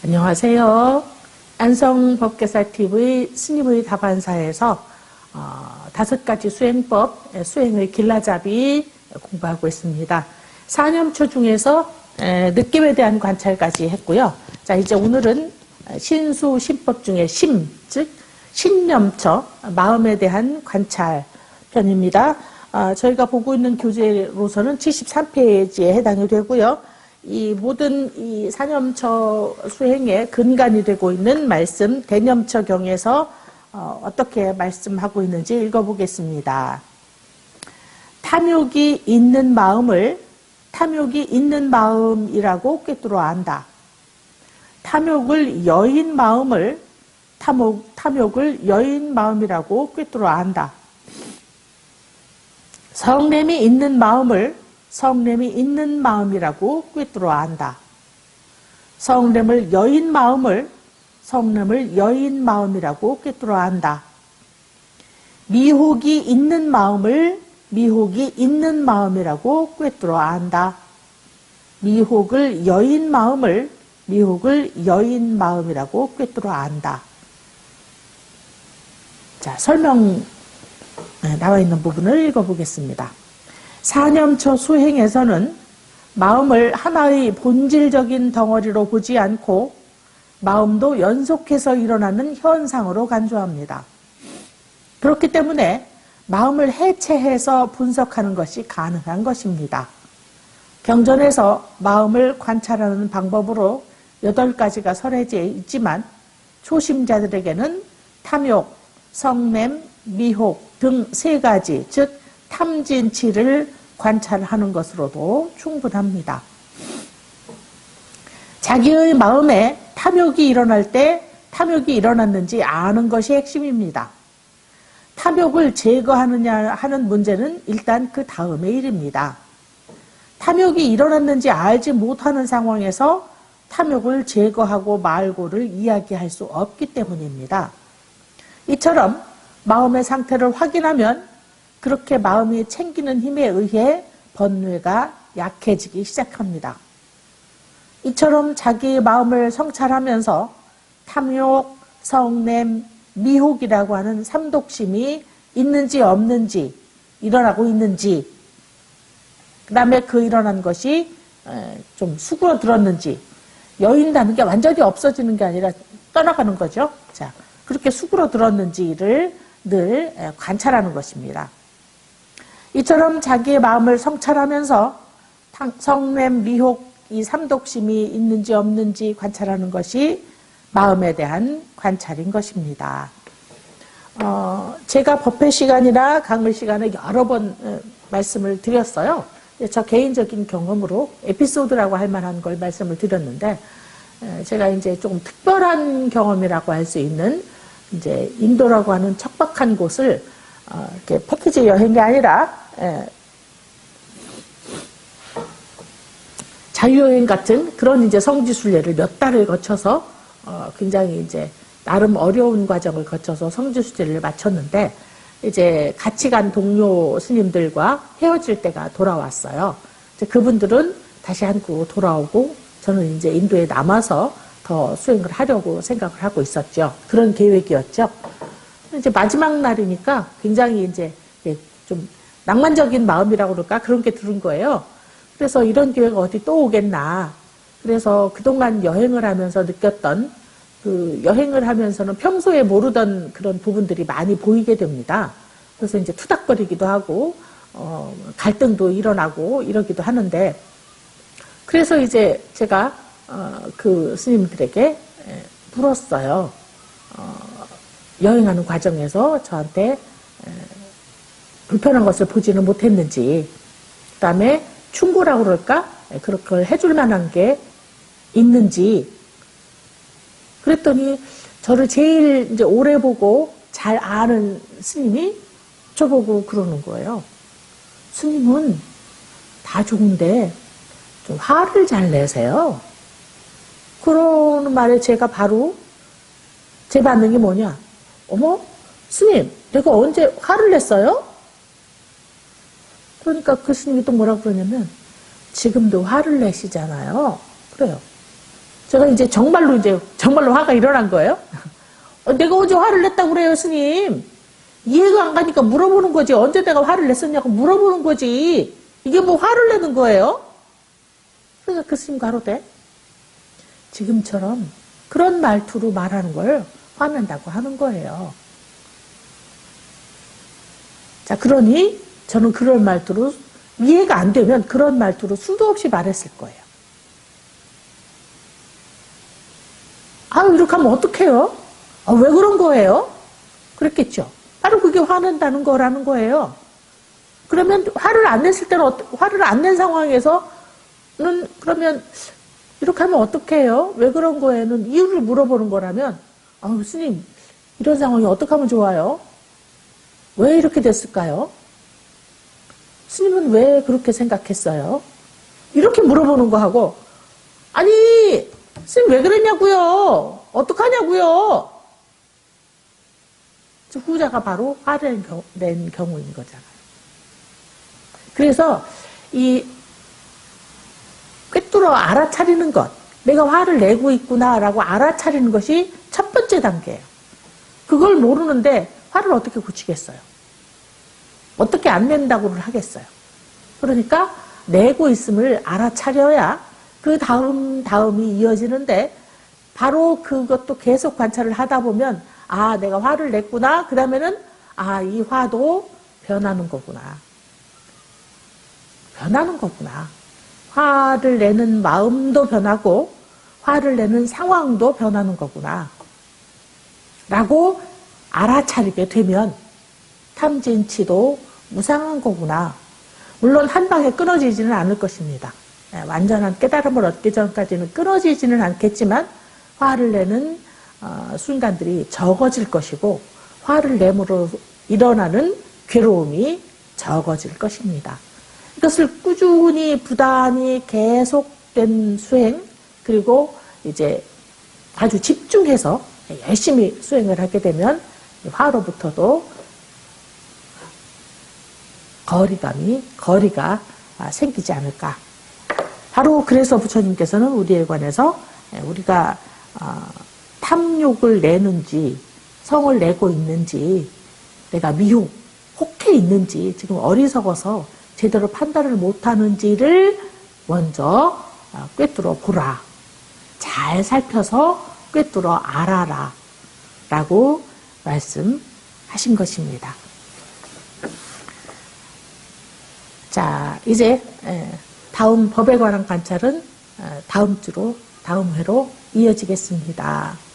안녕하세요. 안성법계사TV 스님의 다반사에서 5가지 수행법, 수행의 길라잡이 공부하고 있습니다. 사념처 중에서 느낌에 대한 관찰까지 했고요. 자, 이제 오늘은 신수, 신법 중에 심, 즉 신념처, 마음에 대한 관찰 편입니다. 저희가 보고 있는 교재로서는 73페이지에 해당이 되고요. 이 모든 이 사념처 수행의 근간이 되고 있는 말씀 대념처경에서 어떻게 말씀하고 있는지 읽어보겠습니다. 탐욕이 있는 마음이라고 꿰뚫어 안다. 탐욕을 여인 마음이라고 꿰뚫어 안다. 성냄이 있는 마음이라고 꿰뚫어 안다. 성냄을 여인 마음이라고 꿰뚫어 안다. 미혹이 있는 마음이라고 꿰뚫어 안다. 미혹을 여인 마음이라고 꿰뚫어 안다. 자, 설명 나와 있는 부분을 읽어보겠습니다. 사념처 수행에서는 마음을 하나의 본질적인 덩어리로 보지 않고 마음도 연속해서 일어나는 현상으로 간주합니다. 그렇기 때문에 마음을 해체해서 분석하는 것이 가능한 것입니다. 경전에서 마음을 관찰하는 방법으로 8가지가 설해져 있지만 초심자들에게는 탐욕, 성냄, 미혹 등 3가지, 즉 탐진치를 관찰하는 것으로도 충분합니다. 자기의 마음에 탐욕이 일어날 때 탐욕이 일어났는지 아는 것이 핵심입니다. 탐욕을 제거하느냐 하는 문제는 일단 그 다음의 일입니다. 탐욕이 일어났는지 알지 못하는 상황에서 탐욕을 제거하고 말고를 이야기할 수 없기 때문입니다. 이처럼 마음의 상태를 확인하면 그렇게 마음이 챙기는 힘에 의해 번뇌가 약해지기 시작합니다. 이처럼 자기의 마음을 성찰하면서 탐욕, 성냄, 미혹이라고 하는 삼독심이 있는지 없는지, 일어나고 있는지, 그 다음에 그 일어난 것이 좀 수그러들었는지, 여인다는 게 완전히 없어지는 게 아니라 떠나가는 거죠. 자, 그렇게 수그러들었는지를 늘 관찰하는 것입니다. 이처럼 자기의 마음을 성찰하면서 성냄, 미혹, 이 삼독심이 있는지 없는지 관찰하는 것이 마음에 대한 관찰인 것입니다. 제가 법회 시간이나 강의 시간에 여러 번 말씀을 드렸어요. 저 개인적인 경험으로 에피소드라고 할 만한 걸 말씀을 드렸는데, 제가 이제 조금 특별한 경험이라고 할 수 있는 이제 인도라고 하는 척박한 곳을 이렇게 패키지 여행이 아니라 자유여행 같은 그런 이제 성지순례를 몇 달을 거쳐서 굉장히 이제 나름 어려운 과정을 거쳐서 성지순례를 마쳤는데, 이제 같이 간 동료 스님들과 헤어질 때가 돌아왔어요. 이제 그분들은 다시 한국으로 돌아오고 저는 이제 인도에 남아서 더 수행을 하려고 생각을 하고 있었죠. 그런 계획이었죠. 이제 마지막 날이니까 굉장히 이제 좀 낭만적인 마음이라고 그럴까? 그런 게 들은 거예요. 그래서 이런 기회가 어디 또 오겠나. 그래서 그동안 여행을 하면서 느꼈던 그 여행을 하면서는 평소에 모르던 그런 부분들이 많이 보이게 됩니다. 그래서 이제 투닥거리기도 하고, 갈등도 일어나고 이러기도 하는데, 그래서 이제 제가, 그 스님들에게 물었어요. 여행하는 과정에서 저한테 불편한 것을 보지는 못했는지, 그 다음에 충고라고 그럴까? 그런 걸 해줄 만한 게 있는지. 그랬더니 저를 제일 이제 오래 보고 잘 아는 스님이 저보고 그러는 거예요. 스님은 다 좋은데 좀 화를 잘 내세요. 그러는 말에 제가 바로 제 반응이 뭐냐? 어머, 스님, 내가 언제 화를 냈어요? 그러니까 그 스님이 또 뭐라 그러냐면 지금도 화를 내시잖아요. 그래요. 제가 이제 정말로 화가 일어난 거예요. 내가 언제 화를 냈다고 그래요, 스님? 이해가 안 가니까 물어보는 거지. 언제 내가 화를 냈었냐고 물어보는 거지. 이게 뭐 화를 내는 거예요? 그래서 그 스님 가로되 지금처럼 그런 말투로 말하는 걸 화낸다고 하는 거예요. 자, 그러니 저는 그런 말투로 이해가 안 되면 그런 말투로 수도 없이 말했을 거예요. 아유, 이렇게 하면 어떡해요? 아, 왜 그런 거예요? 그랬겠죠. 바로 그게 화낸다는 거라는 거예요. 그러면 화를 안 냈을 때는, 화를 안 낸 상황에서는 그러면 이렇게 하면 어떡해요? 왜 그런 거에는 이유를 물어보는 거라면, 아, 스님, 이런 상황이 어떻게 하면 좋아요? 왜 이렇게 됐을까요? 스님은 왜 그렇게 생각했어요? 이렇게 물어보는 거 하고, 아니, 스님 왜 그랬냐고요? 어떡하냐고요? 후자가 바로 화를 낸 경우인 거잖아요. 그래서 이 꿰뚫어 알아차리는 것, 내가 화를 내고 있구나라고 알아차리는 것이 첫 번째 단계예요. 그걸 모르는데 화를 어떻게 고치겠어요? 어떻게 안 낸다고를 하겠어요? 그러니까 내고 있음을 알아차려야 그 다음이 이어지는데 바로 그것도 계속 관찰을 하다 보면 아, 내가 화를 냈구나. 그 다음에는 아, 이 화도 변하는 거구나. 변하는 거구나. 화를 내는 마음도 변하고 화를 내는 상황도 변하는 거구나. 라고 알아차리게 되면 탐진치도 무상한 거구나. 물론 한 방에 끊어지지는 않을 것입니다. 완전한 깨달음을 얻기 전까지는 끊어지지는 않겠지만 화를 내는 순간들이 적어질 것이고 화를 내므로 일어나는 괴로움이 적어질 것입니다. 이것을 꾸준히 부단히 계속된 수행 그리고 이제 아주 집중해서 열심히 수행을 하게 되면 화로부터도 거리가 생기지 않을까. 바로 그래서 부처님께서는 우리에 관해서 우리가 탐욕을 내는지 성을 내고 있는지 내가 미혹, 혹해 있는지 지금 어리석어서 제대로 판단을 못하는지를 먼저 꿰뚫어 보라. 잘 살펴서 꿰뚫어 알아라. 라고 말씀하신 것입니다. 자, 이제 다음 법에 관한 관찰은 다음 회로 이어지겠습니다.